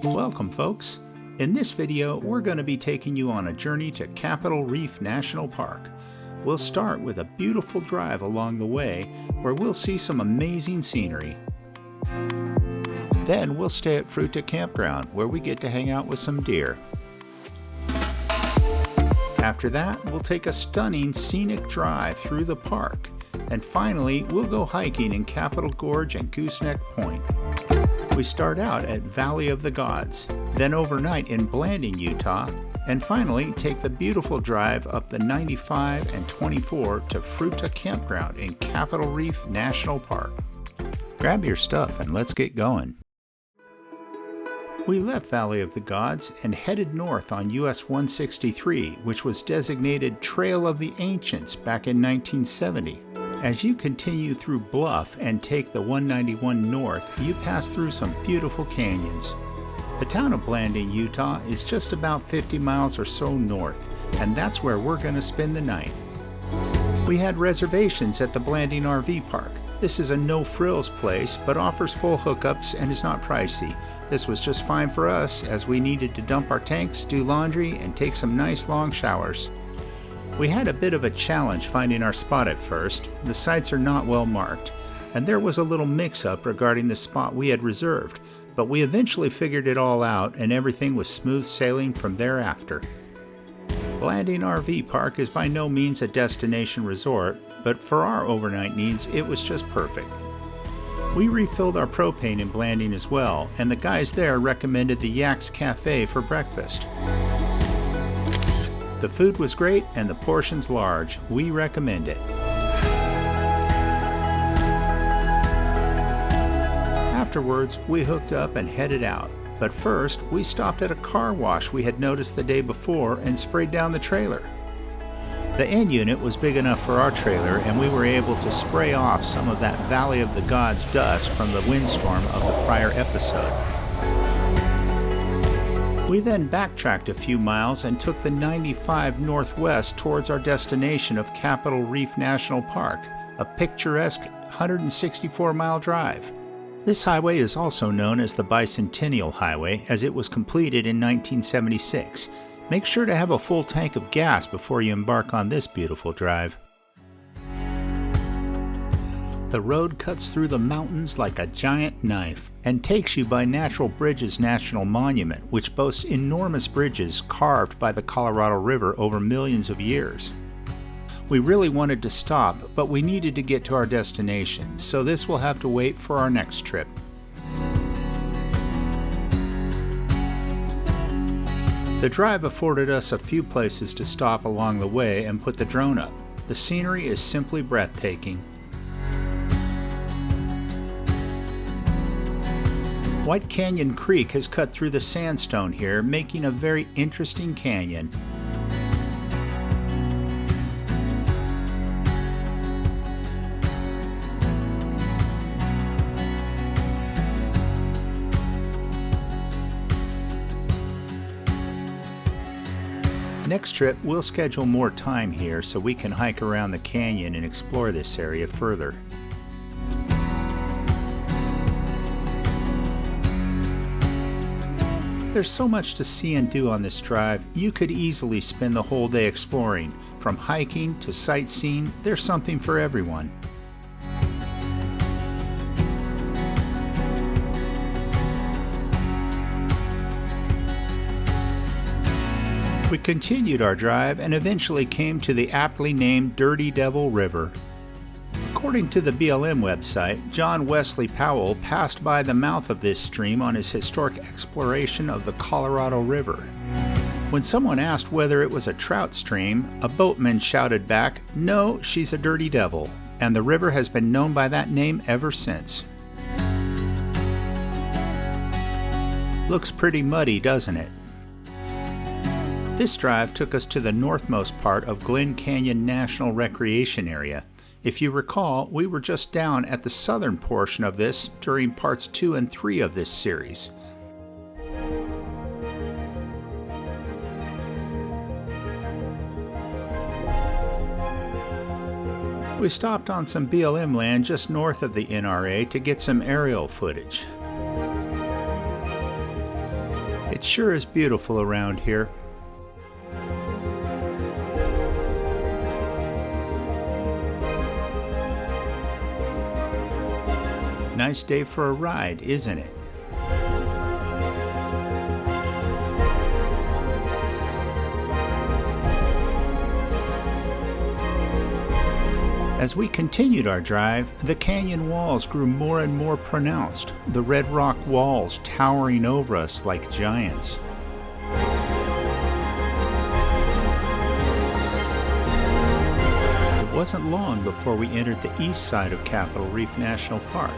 Welcome folks! In this video we're going to be taking you on a journey to Capitol Reef National Park. We'll start with a beautiful drive along the way where we'll see some amazing scenery. Then we'll stay at Fruta Campground where we get to hang out with some deer. After that we'll take a stunning scenic drive through the park. And finally we'll go hiking in Capitol Gorge and Goosenecks Point. We start out at Valley of the Gods, then overnight in Blanding, Utah, and finally take the beautiful drive up the 95 and 24 to Fruta Campground in Capitol Reef National Park. Grab your stuff and let's get going. We left Valley of the Gods and headed north on US 163, which was designated Trail of the Ancients back in 1970. As you continue through Bluff and take the 191 north, you pass through some beautiful canyons. The town of Blanding, Utah is just about 50 miles or so north, and that's where we're going to spend the night. We had reservations at the Blanding RV Park. This is a no-frills place, but offers full hookups and is not pricey. This was just fine for us, as we needed to dump our tanks, do laundry, and take some nice long showers. We had a bit of a challenge finding our spot at first. The sites are not well marked, and there was a little mix-up regarding the spot we had reserved, but we eventually figured it all out and everything was smooth sailing from thereafter. Blanding RV Park is by no means a destination resort, but for our overnight needs it was just perfect. We refilled our propane in Blanding as well, and the guys there recommended the Yaks Cafe for breakfast. The food was great and the portions large. We recommend it. Afterwards, we hooked up and headed out. But first, we stopped at a car wash we had noticed the day before and sprayed down the trailer. The end unit was big enough for our trailer and we were able to spray off some of that Valley of the Gods dust from the windstorm of the prior episode. We then backtracked a few miles and took the 95 northwest towards our destination of Capitol Reef National Park, a picturesque 164-mile drive. This highway is also known as the Bicentennial Highway, as it was completed in 1976. Make sure to have a full tank of gas before you embark on this beautiful drive. The road cuts through the mountains like a giant knife and takes you by Natural Bridges National Monument, which boasts enormous bridges carved by the Colorado River over millions of years. We really wanted to stop, but we needed to get to our destination, so this will have to wait for our next trip. The drive afforded us a few places to stop along the way and put the drone up. The scenery is simply breathtaking. White Canyon Creek has cut through the sandstone here, making a very interesting canyon. Next trip, we'll schedule more time here so we can hike around the canyon and explore this area further. There's so much to see and do on this drive, you could easily spend the whole day exploring. From hiking to sightseeing, there's something for everyone. We continued our drive and eventually came to the aptly named Dirty Devil River. According to the BLM website, John Wesley Powell passed by the mouth of this stream on his historic exploration of the Colorado River. When someone asked whether it was a trout stream, a boatman shouted back, "No, she's a dirty devil," and the river has been known by that name ever since. Looks pretty muddy, doesn't it? This drive took us to the northmost part of Glen Canyon National Recreation Area. If you recall, we were just down at the southern portion of this during parts 2 and 3 of this series. We stopped on some BLM land just north of the NRA to get some aerial footage. It sure is beautiful around here. Nice day for a ride, isn't it? As we continued our drive, the canyon walls grew more and more pronounced, the red rock walls towering over us like giants. It wasn't long before we entered the east side of Capitol Reef National Park.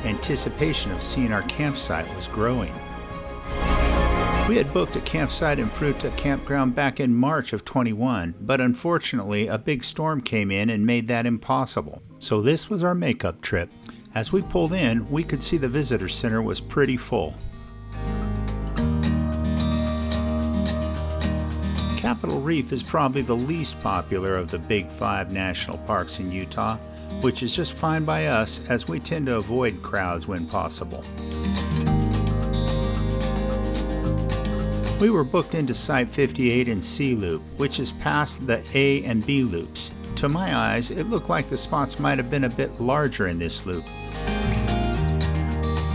Anticipation of seeing our campsite was growing. We had booked a campsite in Fruta Campground back in March of 21, but unfortunately a big storm came in and made that impossible. So this was our makeup trip. As we pulled in, we could see the visitor center was pretty full. Capitol Reef is probably the least popular of the big 5 national parks in Utah, which is just fine by us as we tend to avoid crowds when possible. We were booked into Site 58 in C Loop, which is past the A and B loops. To my eyes, it looked like the spots might have been a bit larger in this loop.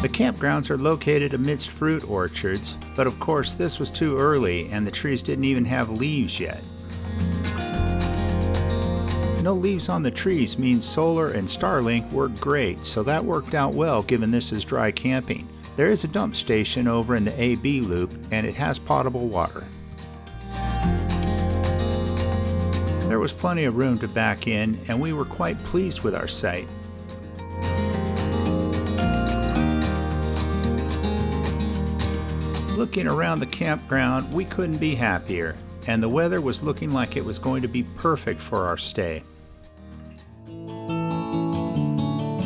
The campgrounds are located amidst fruit orchards, but of course this was too early and the trees didn't even have leaves yet. No leaves on the trees means solar and Starlink work great, so that worked out well given this is dry camping. There is a dump station over in the AB loop, and it has potable water. There was plenty of room to back in, and we were quite pleased with our site. Looking around the campground, we couldn't be happier, and the weather was looking like it was going to be perfect for our stay.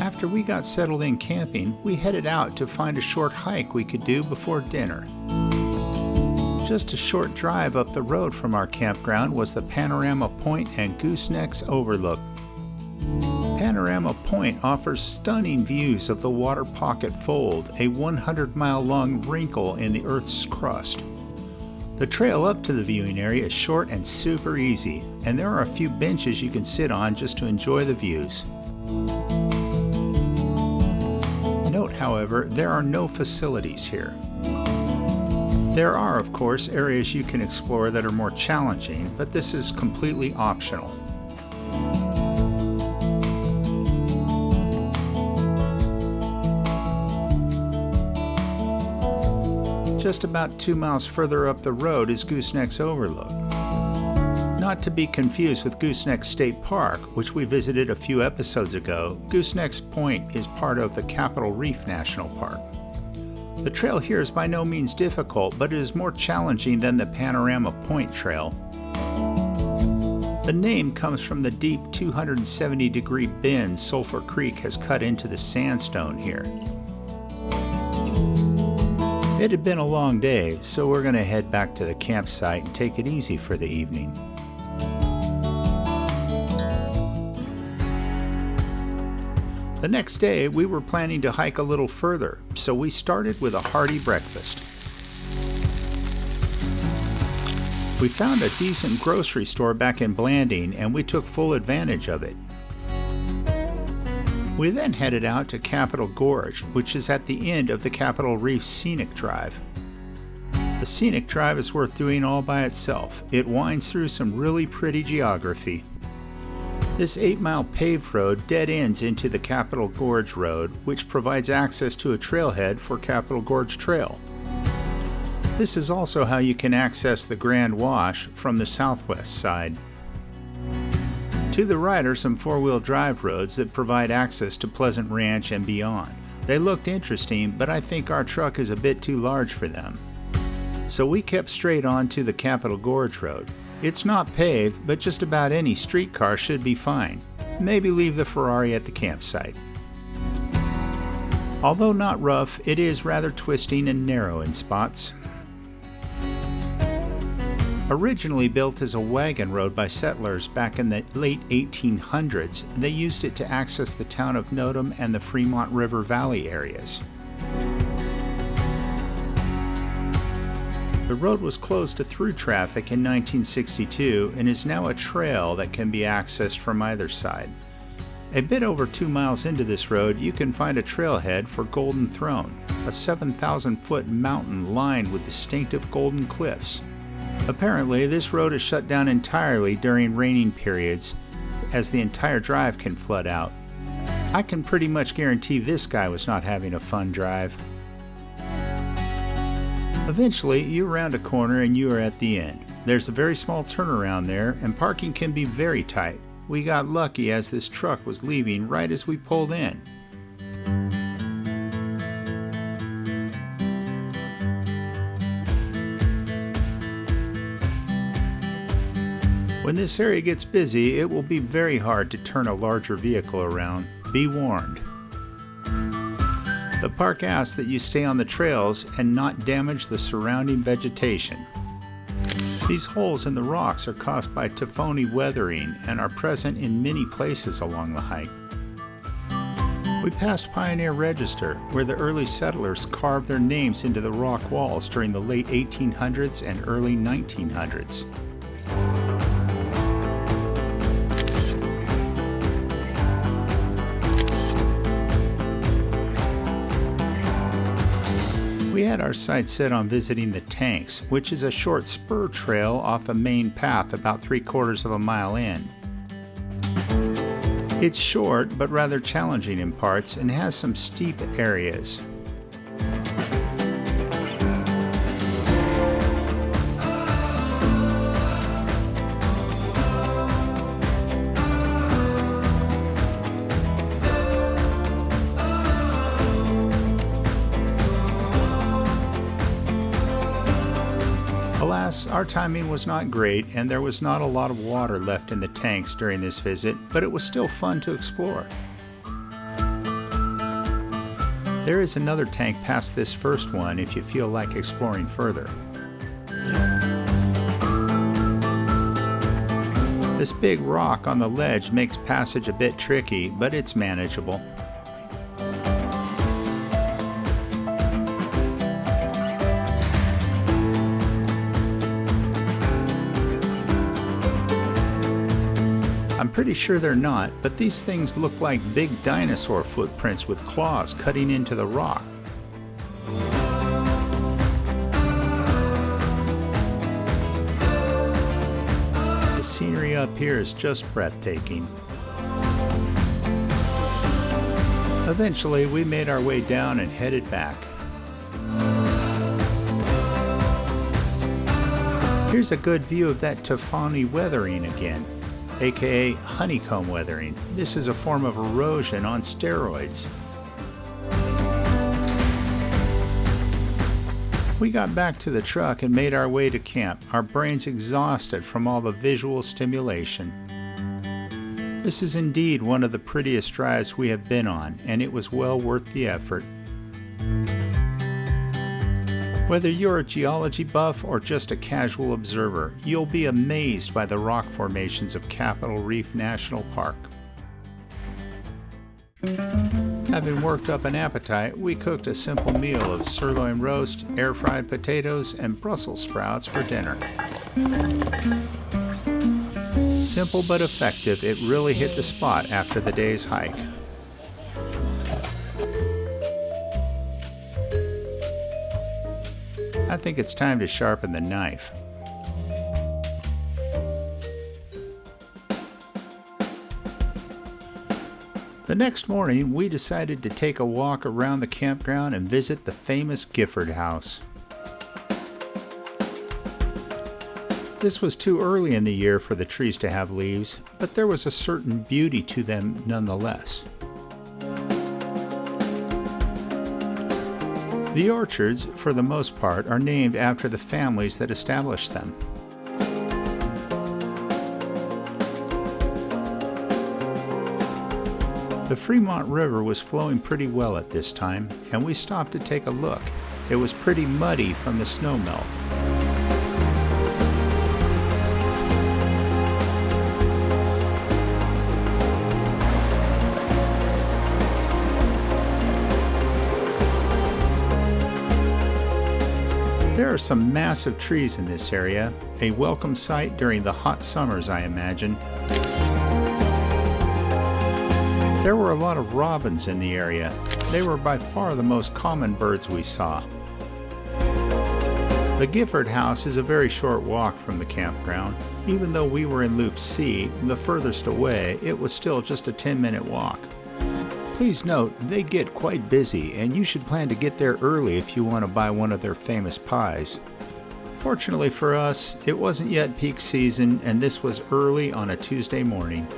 After we got settled in camping, we headed out to find a short hike we could do before dinner. Just a short drive up the road from our campground was the Panorama Point and Goosenecks Overlook. Panorama Point offers stunning views of the Water Pocket Fold, a 100-mile-long wrinkle in the Earth's crust. The trail up to the viewing area is short and super easy, and there are a few benches you can sit on just to enjoy the views. Note, however, there are no facilities here. There are, of course, areas you can explore that are more challenging, but this is completely optional. Just about 2 miles further up the road is Goosenecks Overlook. Not to be confused with Goosenecks State Park, which we visited a few episodes ago, Goosenecks Point is part of the Capitol Reef National Park. The trail here is by no means difficult, but it is more challenging than the Panorama Point trail. The name comes from the deep 270-degree bend Sulphur Creek has cut into the sandstone here. It had been a long day, so we're going to head back to the campsite and take it easy for the evening. The next day, we were planning to hike a little further, so we started with a hearty breakfast. We found a decent grocery store back in Blanding, and we took full advantage of it. We then headed out to Capitol Gorge, which is at the end of the Capitol Reef Scenic Drive. The Scenic Drive is worth doing all by itself. It winds through some really pretty geography. This 8-mile paved road dead ends into the Capitol Gorge Road, which provides access to a trailhead for Capitol Gorge Trail. This is also how you can access the Grand Wash from the southwest side. To the right are some 4-wheel drive roads that provide access to Pleasant Ranch and beyond. They looked interesting, but I think our truck is a bit too large for them. So we kept straight on to the Capitol Gorge Road. It's not paved, but just about any streetcar should be fine. Maybe leave the Ferrari at the campsite. Although not rough, it is rather twisting and narrow in spots. Originally built as a wagon road by settlers back in the late 1800s, they used it to access the town of Nodum and the Fremont River Valley areas. The road was closed to through traffic in 1962 and is now a trail that can be accessed from either side. A bit over 2 miles into this road, you can find a trailhead for Golden Throne, a 7,000-foot mountain lined with distinctive golden cliffs. Apparently, this road is shut down entirely during raining periods, as the entire drive can flood out. I can pretty much guarantee this guy was not having a fun drive. Eventually, you round a corner and you are at the end. There's a very small turnaround there, and parking can be very tight. We got lucky as this truck was leaving right as we pulled in. When this area gets busy, it will be very hard to turn a larger vehicle around. Be warned. The park asks that you stay on the trails and not damage the surrounding vegetation. These holes in the rocks are caused by typhony weathering and are present in many places along the hike. We passed Pioneer Register, where the early settlers carved their names into the rock walls during the late 1800s and early 1900s. We had our sights set on visiting the Tanks, which is a short spur trail off a main path about 3/4 of a mile in. It's short but rather challenging in parts and has some steep areas. Alas, our timing was not great and there was not a lot of water left in the tanks during this visit, but it was still fun to explore. There is another tank past this first one if you feel like exploring further. This big rock on the ledge makes passage a bit tricky, but it's manageable. I'm pretty sure they're not, but these things look like big dinosaur footprints with claws cutting into the rock. The scenery up here is just breathtaking. Eventually, we made our way down and headed back. Here's a good view of that typhony weathering again, aka honeycomb weathering. This is a form of erosion on steroids. We got back to the truck and made our way to camp, our brains exhausted from all the visual stimulation. This is indeed one of the prettiest drives we have been on, and it was well worth the effort. Whether you're a geology buff or just a casual observer, you'll be amazed by the rock formations of Capitol Reef National Park. Having worked up an appetite, we cooked a simple meal of sirloin roast, air-fried potatoes, and Brussels sprouts for dinner. Simple but effective, it really hit the spot after the day's hike. I think it's time to sharpen the knife. The next morning, we decided to take a walk around the campground and visit the famous Gifford House. This was too early in the year for the trees to have leaves, but there was a certain beauty to them nonetheless. The orchards, for the most part, are named after the families that established them. The Fremont River was flowing pretty well at this time, and we stopped to take a look. It was pretty muddy from the snowmelt. There are some massive trees in this area, a welcome sight during the hot summers, I imagine. There were a lot of robins in the area. They were by far the most common birds we saw. The Gifford House is a very short walk from the campground. Even though we were in Loop C, the furthest away, it was still just a 10-minute walk. Please note, they get quite busy, and you should plan to get there early if you want to buy one of their famous pies. Fortunately for us, it wasn't yet peak season, and this was early on a Tuesday morning.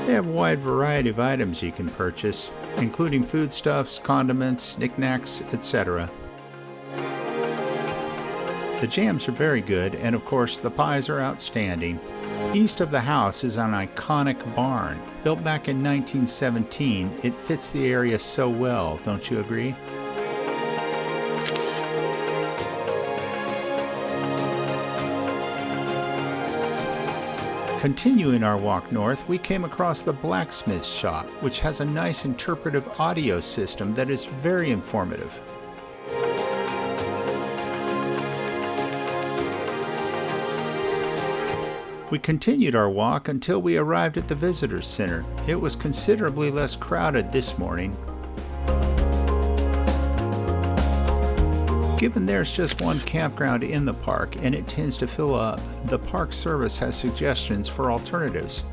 They have a wide variety of items you can purchase, including foodstuffs, condiments, knickknacks, etc. The jams are very good, and of course the pies are outstanding. East of the house is an iconic barn. Built back in 1917, it fits the area so well, don't you agree? Continuing our walk north, we came across the blacksmith shop, which has a nice interpretive audio system that is very informative. We continued our walk until we arrived at the Visitor Center. It was considerably less crowded this morning. Given there's just one campground in the park and it tends to fill up, the Park Service has suggestions for alternatives.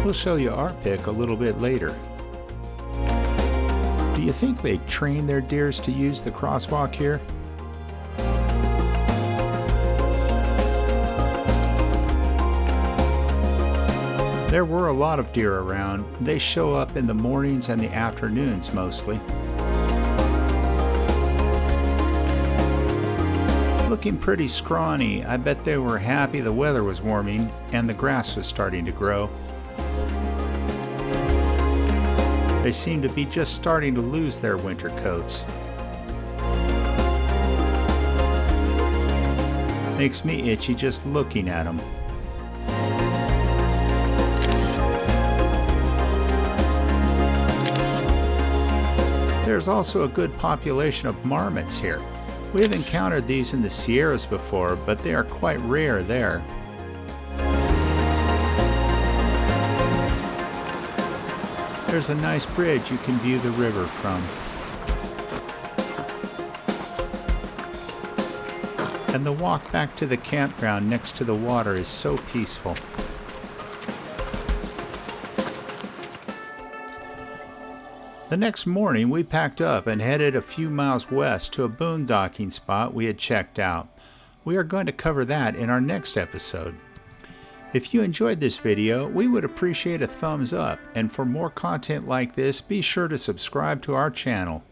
We'll show you our pick a little bit later. Do you think they train their deers to use the crosswalk here? There were a lot of deer around. They show up in the mornings and the afternoons mostly. Looking pretty scrawny, I bet they were happy the weather was warming and the grass was starting to grow. They seem to be just starting to lose their winter coats. Makes me itchy just looking at them. There's also a good population of marmots here. We have encountered these in the Sierras before, but they are quite rare there. There's a nice bridge you can view the river from. And the walk back to the campground next to the water is so peaceful. The next morning, we packed up and headed a few miles west to a boondocking spot we had checked out. We are going to cover that in our next episode. If you enjoyed this video, we would appreciate a thumbs up, and for more content like this, be sure to subscribe to our channel.